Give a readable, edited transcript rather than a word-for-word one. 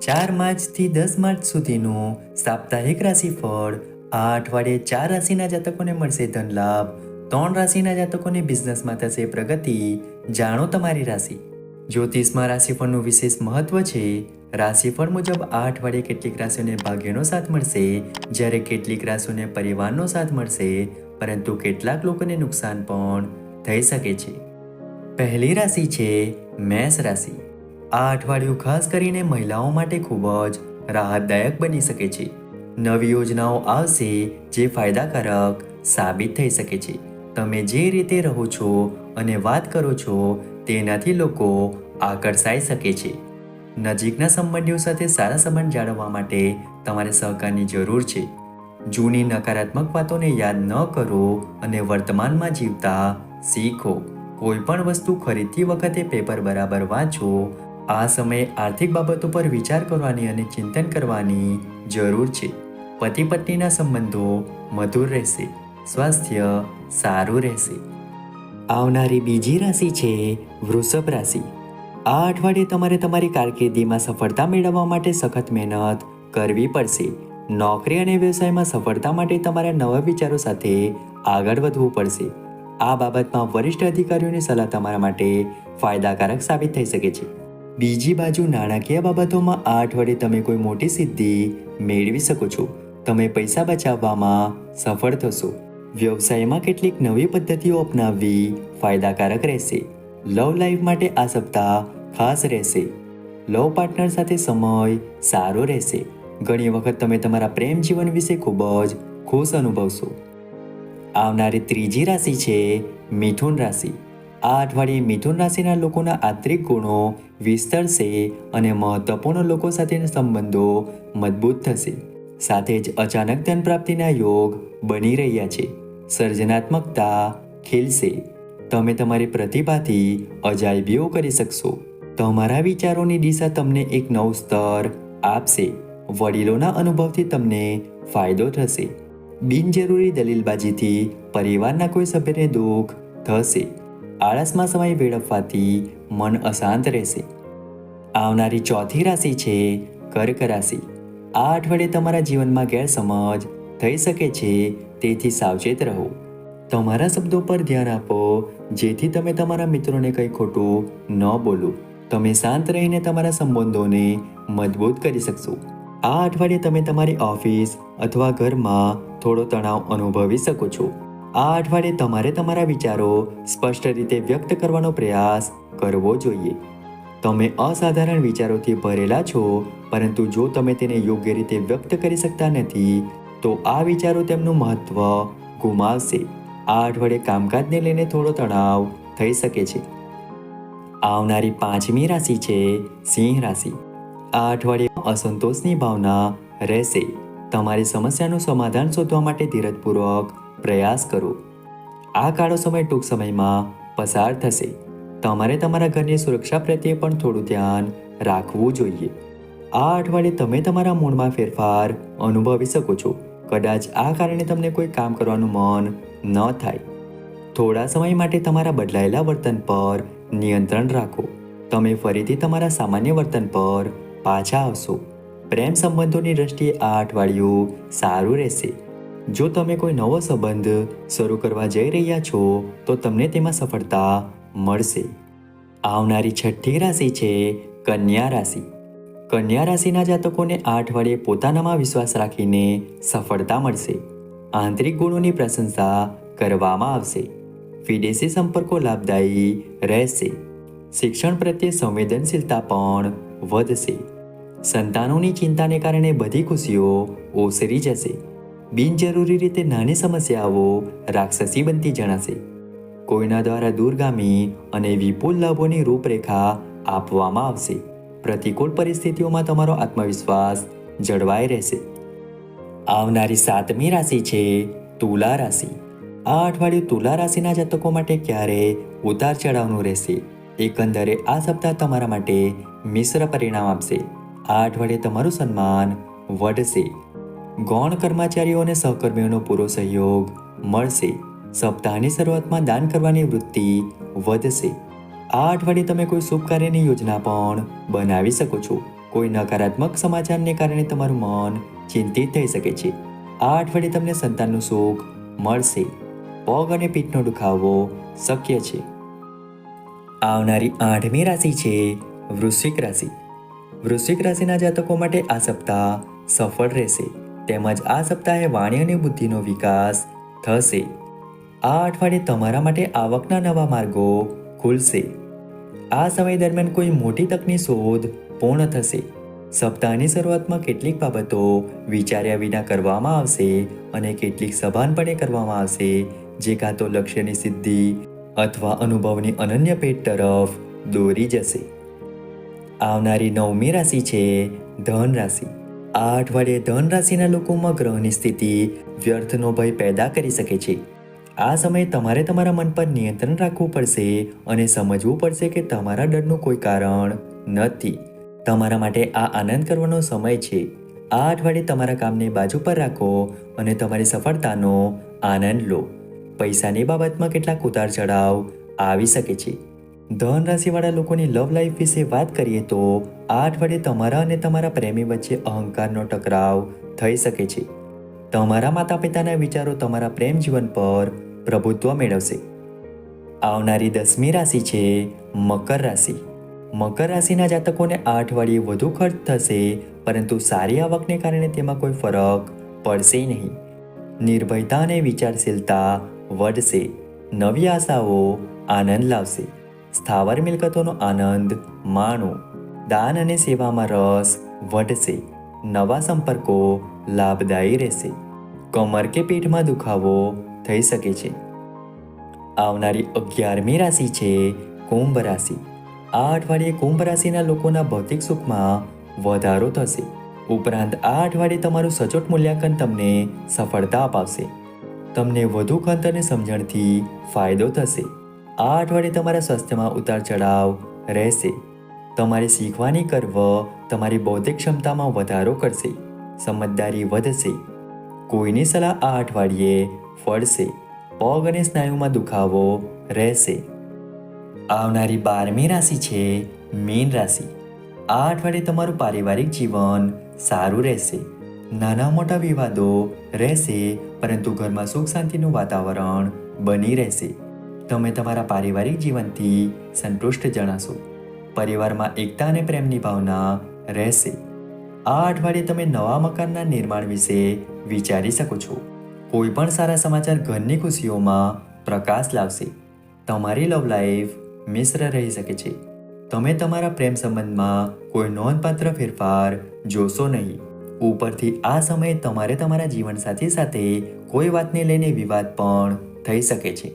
4 માર્ચથી 10 માર્ચ સુધીનું સાપ્તાહિક રાશિફળ. આ અઠવાડિયે 4 રાશિના જાતકોને મળશે ધન લાભ. 3 રાશિના જાતકોને બિઝનેસમાં થશે પ્રગતિ. જાણો તમારી રાશિ. જ્યોતિષમાં રાશિફળનું વિશેષ મહત્વ છે. રાશિફળ મુજબ આ અઠવાડિયે કેટલીક રાશિઓને ભાગ્યનો સાથ મળશે, જ્યારે કેટલીક રાશિઓને પરિવારનો સાથ મળશે, પરંતુ કેટલાક લોકોને નુકસાન પણ થઈ શકે છે. પહેલી રાશિ છે મેષ રાશિ. આ અઠવાડિયું ખાસ કરીને મહિલાઓ માટે ખૂબ જ રાહતદાયક બની શકે છે. નવી યોજનાઓ આવશે જે ફાયદાકારક સાબિત થઈ શકે છે. તમે જે રીતે રહો છો અને વાત કરો છો તેનાથી લોકો આકર્ષાઈ શકે છે. નજીકના સંબંધીઓ સાથે સારા સંબંધ જાળવવા માટે તમારે સહકારની જરૂર છે. જૂની નકારાત્મક વાતોને યાદ ન કરો અને વર્તમાનમાં જીવતા શીખો. કોઈ પણ વસ્તુ ખરીદતી વખતે પેપર બરાબર વાંચો. આ સમયે આર્થિક બાબતો પર વિચાર કરવાની અને ચિંતન કરવાની જરૂર છે. પતિ પત્નીના સંબંધો મધુર રહેશે. સ્વાસ્થ્ય સારું રહેશે. આવનારી બીજી રાશિ છે વૃષભ રાશિ. આ અઠવાડિયે તમારે તમારી કારકિર્દીમાં સફળતા મેળવવા માટે સખત મહેનત કરવી પડશે. નોકરી અને વ્યવસાયમાં સફળતા માટે તમારે નવા વિચારો સાથે આગળ વધવું પડશે. આ બાબતમાં વરિષ્ઠ અધિકારીઓની સલાહ તમારા માટે ફાયદાકારક સાબિત થઈ શકે છે. બીજી બાજુ નાણાકીય બાબતોમાં આ અઠવાડિયે તમે કોઈ મોટી સિદ્ધિ મેળવી શકો છો. તમે પૈસા બચાવવામાં સફળ થશો. વ્યવસાયમાં કેટલીક નવી પદ્ધતિઓ અપનાવવી ફાયદાકારક રહેશે. લવ લાઈફ માટે આ સપ્તાહ ખાસ રહેશે. લવ પાર્ટનર સાથે સમય સારો રહેશે. ઘણી વખત તમે તમારા પ્રેમ જીવન વિશે ખૂબ જ ખુશ અનુભવશો. આવનારી ત્રીજી રાશિ છે મિથુન રાશિ. આ અઠવાડિયે મિથુન રાશિના લોકોના આંતરિક ગુણો વિસ્તરશે અને મહત્વપૂર્ણ લોકો સાથેના સંબંધો મજબૂત થશે. સાથે જ અચાનક ધન પ્રાપ્તિના યોગ બની રહ્યા છે. સર્જનાત્મકતા ખીલશે. તમે તમારી પ્રતિભાથી અજાયબીઓ કરી શકશો. તમારા વિચારોની દિશા તમને એક નવું સ્તર આપશે. વડીલોના અનુભવથી તમને ફાયદો થશે. બિનજરૂરી દલીલબાજીથી પરિવારના કોઈ સભ્યને દુઃખ થશે. આળસમાં સમય વેડફવાથી મન અશાંત રહેશે. આવનારી ચોથી રાશિ છે કર્ક રાશિ. આ અઠવાડિયે તમારા જીવનમાં ગેરસમજ થઈ શકે છે, તેથી સાવચેત રહો. તમારા શબ્દો પર ધ્યાન આપો જેથી તમે તમારા મિત્રોને કંઈ ખોટું ન બોલો. તમે શાંત રહીને તમારા સંબંધોને મજબૂત કરી શકશો. આ અઠવાડિયે તમે તમારી ઓફિસ અથવા ઘરમાં થોડો તણાવ અનુભવી શકો છો. આ અઠવાડિયે તમારે તમારા વિચારો સ્પષ્ટ રીતે વ્યક્ત કરવાનો પ્રયાસ કરવો જોઈએ. તમે અસાધારણ વિચારોથી ભરેલા છો, પરંતુ જો તમે તેને યોગ્ય રીતે વ્યક્ત કરી શકતા નથી તો આ વિચારો તેમનું મહત્વ ગુમાવશે. આ અઠવાડિયે કામકાજને લઈને થોડો તણાવ થઈ શકે છે. આવનારી પાંચમી રાશિ છે સિંહ રાશિ. આ અઠવાડિયે અસંતોષની ભાવના રહેશે. તમારી સમસ્યાનું સમાધાન શોધવા માટે ધીરજપૂર્વક પ્રયાસ કરો. આ કાળો સમય ટૂંક સમયમાં પસાર થશે. તમારે તમારા ઘરની સુરક્ષા પ્રત્યે પણ થોડું ધ્યાન રાખવું જોઈએ. આ અઠવાડિયે તમે તમારા મૂડમાં ફેરફાર અનુભવી શકો છો. કદાચ આ કારણે તમને કોઈ કામ કરવાનું મન ન થાય. થોડા સમય માટે તમારા બદલાયેલા વર્તન પર નિયંત્રણ રાખો. તમે ફરીથી તમારા સામાન્ય વર્તન પર પાછા આવશો. પ્રેમ સંબંધોની દ્રષ્ટિએ આ અઠવાડિયું સારું રહેશે. જો તમે કોઈ નવો સંબંધ શરૂ કરવા જઈ રહ્યા છો તો તમને તેમાં સફળતા મળશે. આવનારી છઠ્ઠી રાશિ છે કન્યા રાશિ. કન્યા રાશિના જાતકોને આ અઠવાડિયે પોતાનામાં વિશ્વાસ રાખીને સફળતા મળશે. આંતરિક ગુણોની પ્રશંસા કરવામાં આવશે. વિદેશી સંપર્કો લાભદાયી રહેશે. શિક્ષણ પ્રત્યે સંવેદનશીલતા પણ વધશે. સંતાનોની ચિંતાને કારણે બધી ખુશીઓ ઓસરી જશે. બિનજરૂરી રીતે નાની સમસ્યાઓ રાક્ષસી બનતી જણાશે. કોઈના દ્વારા દૂરગામી અને વિપુલ લાભોની રૂપરેખા આપવામાં આવશે. પ્રતિકૂળ પરિસ્થિતિઓમાં તમારો આત્મવિશ્વાસ જળવાઈ રહેશે. આવનારી સાતમી રાશિ છે તુલા રાશિ. આ અઠવાડિયું તુલા રાશિના જાતકો માટે ક્યારેય ઉતાર ચઢાવનું રહેશે. એકંદરે આ સપ્તાહ તમારા માટે મિશ્ર પરિણામ આપશે. આ અઠવાડિયે તમારું સન્માન વધશે. ગૌણ કર્મચારીઓ અને સહકર્મીઓનો પૂરો સહયોગ મળશે. સપ્તાહની શરૂઆતમાં દાન કરવાની વૃત્તિ વધશે. આ અઠવાડિયે તમે કોઈ શુભ કાર્યની યોજના પણ બનાવી શકો છો. કોઈ નકારાત્મક સમાચારને કારણે તમારું મન ચિંતિત થઈ શકે છે. આ અઠવાડિયે તમને સંતાનનું સુખ મળશે. પગ અને પીઠનો દુખાવો શક્ય છે. આવનારી 8મી રાશિ છે વૃશ્ચિક રાશિ. વૃશ્ચિક રાશિના જાતકો માટે આ સપ્તાહ સફળ રહેશે તેમજ આ સપ્તાહે વાણી અને બુદ્ધિનો વિકાસ થશે. આ અઠવાડિયે તમારા માટે આવકના નવા માર્ગો ખુલશે. આ સમય દરમિયાન કોઈ મોટી તકની શોધ પૂર્ણ થશે. સપ્તાહની શરૂઆતમાં કેટલીક બાબતો વિચાર્યા વિના કરવામાં આવશે અને કેટલીક સભાનપણે કરવામાં આવશે જે કાં તો લક્ષ્યની સિદ્ધિ અથવા અનુભવની અનન્ય પેટ તરફ દોરી જશે. આવનારી 9મી રાશિ છે ધન રાશિ. આ અઠવાડિયે ધન રાશિના લોકોમાં ગ્રહની સ્થિતિ વ્યર્થનો ભય પેદા કરી શકે છે. આ સમયે તમારે તમારા મન પર નિયંત્રણ રાખવું પડશે અને સમજવું પડશે કે તમારા ડરનું કોઈ કારણ નથી. તમારા માટે આ આનંદ કરવાનો સમય છે. આ અઠવાડિયે તમારા કામને બાજુ પર રાખો અને તમારી સફળતાનો આનંદ લો. પૈસાની બાબતમાં કેટલાક ઉતાર ચઢાવ આવી શકે છે. ધન રાશિવાળા લોકોની લવ લાઈફ વિશે વાત કરીએ તો આ અઠવાડિયે તમારા અને તમારા પ્રેમી વચ્ચે અહંકારનો ટકરાવ થઈ શકે છે. તમારા માતા પિતાના વિચારો તમારા પ્રેમ જીવન પર પ્રભુત્વ મેળવશે. આવનારી 10મી રાશિ છે મકર રાશિ. મકર રાશિના જાતકોને આ અઠવાડિયે વધુ ખર્ચ થશે પરંતુ સારી આવકને કારણે તેમાં કોઈ ફરક પડશે નહીં. નિર્ભયતા અને વિચારશીલતા વધશે. નવી આશાઓ આનંદ લાવશે. સ્થાવર મિલકતોનો આનંદ માણો. દાન અને સેવામાં રસ વધશે. નવા સંપર્કો લાભદાયી રહેશે. કમર કે પીઠમાં દુખાવો થઈ શકે છે. આવનારી 11મી રાશિ છે કુંભ રાશિ. આ અઠવાડિયે કુંભ રાશિના લોકોના ભૌતિક સુખમાં વધારો થશે. ઉપરાંત આ અઠવાડિયે તમારું સચોટ મૂલ્યાંકન તમને સફળતા અપાવશે. તમને વધુ ખંત અને સમજણથી ફાયદો થશે. આ અઠવાડિયે તમારા સ્વાસ્થ્યમાં ઉતાર ચઢાવ રહેશે. તમારી શીખવાની કર્વ તમારી બૌદ્ધિક ક્ષમતામાં વધારો કરશે. સમજદારી વધશે. કોઈની સલાહ આ અઠવાડિયે ફળશે. પગ અને સ્નાયુમાં દુખાવો રહેશે. આવનારી 12મી રાશિ છે મીન રાશિ. આ અઠવાડિયે તમારું પારિવારિક જીવન સારું રહેશે. નાના મોટા વિવાદો રહેશે પરંતુ ઘરમાં સુખ શાંતિનું વાતાવરણ બની રહેશે. તમે તમારા પારિવારિક જીવનથી સંતુષ્ટ જણાશો. પરિવારમાં એકતા અને પ્રેમની ભાવના રહેશે. આ અઠવાડિયે તમે નવા મકાનના નિર્માણ વિશે વિચારી શકો છો. કોઈ પણ સારા સમાચાર ઘરની ખુશીઓમાં પ્રકાશ લાવશે. તમારી લવ લાઈફ મિશ્ર રહી શકે છે. તમે તમારા પ્રેમ સંબંધમાં કોઈ નોંધપાત્ર ફેરફાર જોશો નહીં. ઉપરથી આ સમયે તમારે તમારા જીવનસાથી સાથે કોઈ વાતને લઈને વિવાદ પણ થઈ શકે છે.